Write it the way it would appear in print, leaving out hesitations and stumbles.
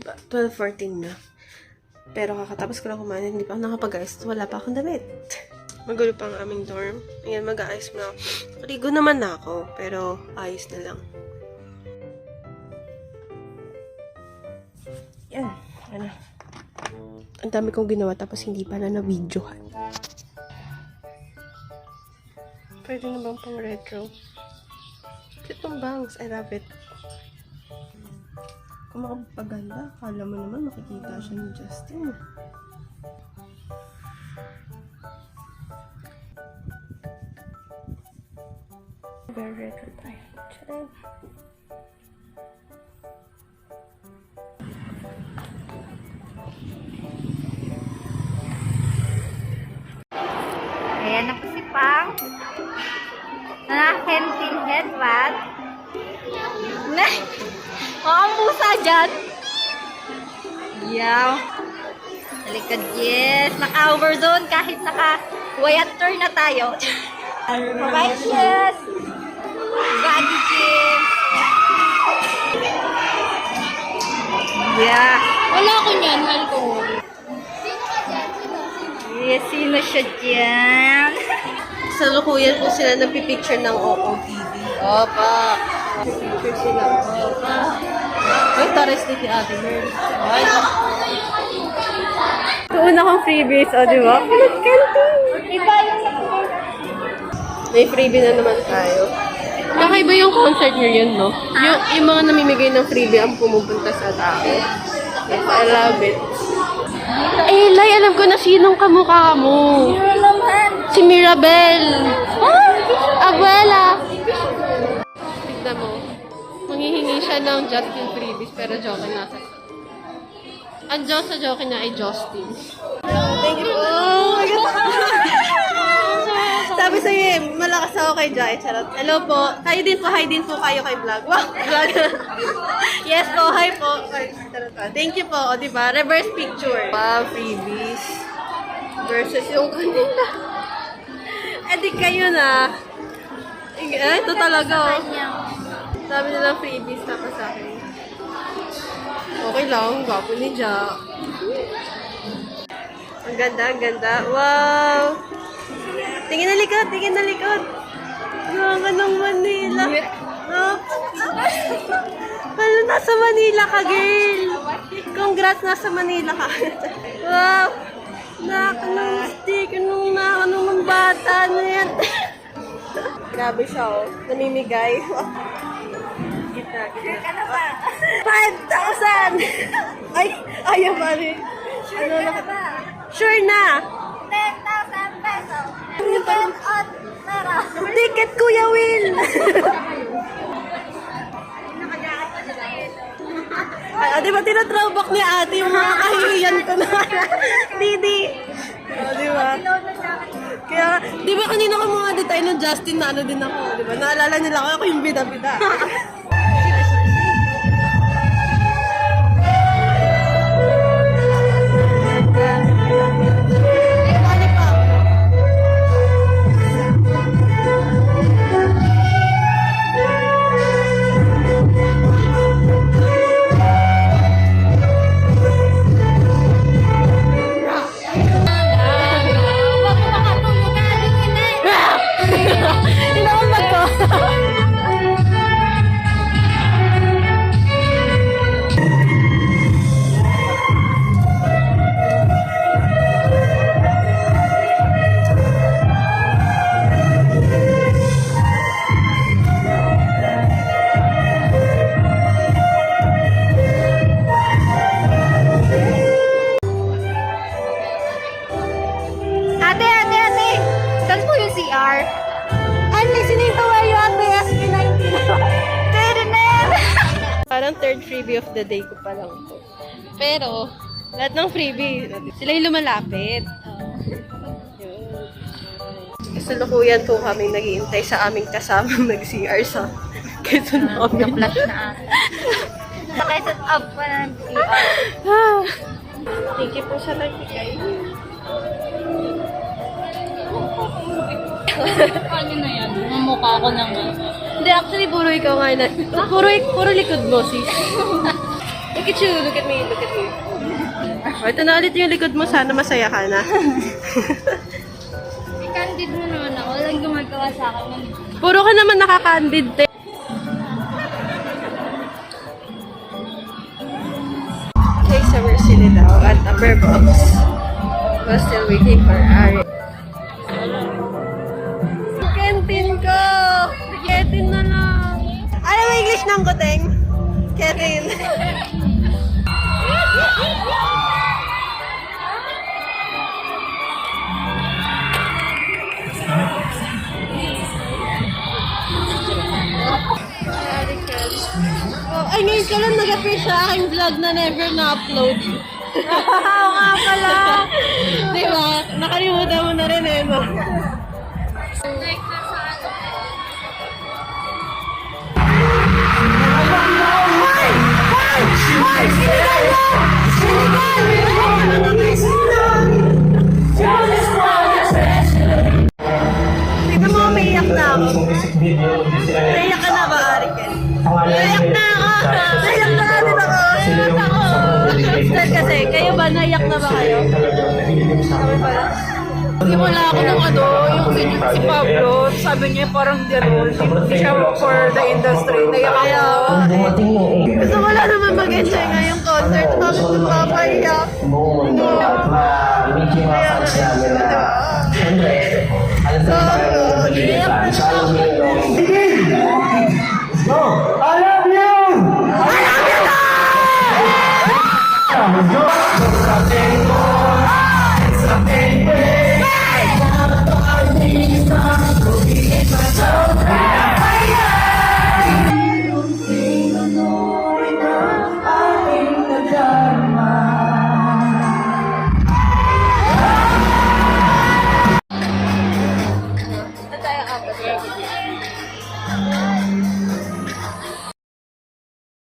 12:14 na. Pero kakatapos ko lang kumain, hindi pa ako nakapag-ayos. Wala pa akong damit. Magulo pa ang aming dorm. Ayan, mag-aayos na ako. Kaligo naman na ako, pero ayos na lang. Yan. Ano? Ang dami kong ginawa tapos hindi pa na-videohan. Pwede na bang pang retro? Cute ng bangs. I love it. Kung makapaganda, akala mo naman makikita siya ni Justin. Very retro tayo. Charan. Ayan na po si Pang. Henting headband. Ang musa dyan. Yaw. Talikad, yes. Naka-overzone kahit naka-wire turn na tayo. Alright, yes. Body gym. Yeah. Wala ko niyan, alcohol. Yes, sino siya dyan? Sa lukuyan po sila nagpipicture ng OOTD. Opa. Nagpipicture sila. Opa. Ay, tares ni si Ate Mel. Ay. Una kong freebies, o diba? Iba yung May freebie na naman tayo. Kakaiba yung concert nyo yun, no? Yung mga namimigay ng freebie ang pumupunta sa tao. Yes, I love it. Eh, Lai, alam ko na sinong kamukha mo. Si Mirabel. Abuela. Tignan mo. Manghihingi siya ng Justin freebies pero Jokin nasa. Ang Diyos sa Jokin na ay Justin. Thank you po. Oh my God. Sabi sa'yo, malakas ako kay Jai. Charot. Hello po. Kayo din po. Hi din po kayo kay vlog. Wow, vlog. Yes po. Hi po. Charot. Thank you po. O, diba? Reverse picture. Wow, freebies. Versus yung kanila. Eh, di kayo na. Eh, ito talaga, oh. Sabi nilang freebies tapos sa akin. Okay lang. Gwapo ni Ja. Ang ganda, ang ganda. Wow! Tingin na likod, tingin na likod. Ang ng Manila. No? Ano, nasa Manila ka, girl. Congrats, nasa Manila ka. Wow! Anong stick, anong bata na yan. Grabe siya, oh. Namimigay. Gitna. 5,000! Ay, ayaw ba rin? Ano na ka? Sure na! 10,000 pesos. Ticket on pera. Ticket, Kuya Will! Ay, di ba tinatrowback ni ate yung mga kahihiyan ko na? Didi! Di ba? Kaya, di ba kanina ko mga detay ng Justin na ano din ako, di ba? Naalala nila ako yung bida-bida. CR. I'm listening to where you at the SB19. Parang third freebie of the day ko pa lang to. Pero, lahat ng freebie, sila yung lumalapit. Kasalukuyan po kami naghihintay sa aming kasamang nag-CR sa Quezon namin. Na-flash na ako. Nakaisat up pa ng CR. Thank you po sa nagbigay. Ano na yan? Mamukha ko naman. Hindi, actually, puro ikaw nga na. Puro likod mo, sis. Look at you, look at me, look at me. Oh, ito na ulit yung likod mo. Sana masaya ka na. Candid mo naman ako. Walang gumagawa sa akin. Puro ka naman nakakandid, te. Okay, so we're sitting now at Upper Box. We're still waiting for Ari. Kentin ko! Kentin na lang. Alam mo English ng kuteng? Kentin. Oh, ay, ngayon ka lang nag-appear sa aking vlog na never na-upload. Oo nga pala. Di ba? Nakalimutan mo na rin eh, no? Like na sa ano. Tignan mo, umiiyak na ako. Naiyak ka na ba, Ariken? Naiyak na ako! Naiyak na ka din ako! Naiyak ako! Sir, kasi, kayo ba? Naiyak na ba kayo? Kami pala. Simula ako ng si Pablo, sabi niya parang gano'n, hindi siya for the industry. Naiyak Kaya, gusto ko lang naman mag-enjoy ngayong concert. Tapos mapapahiyak. So, iyak na siya.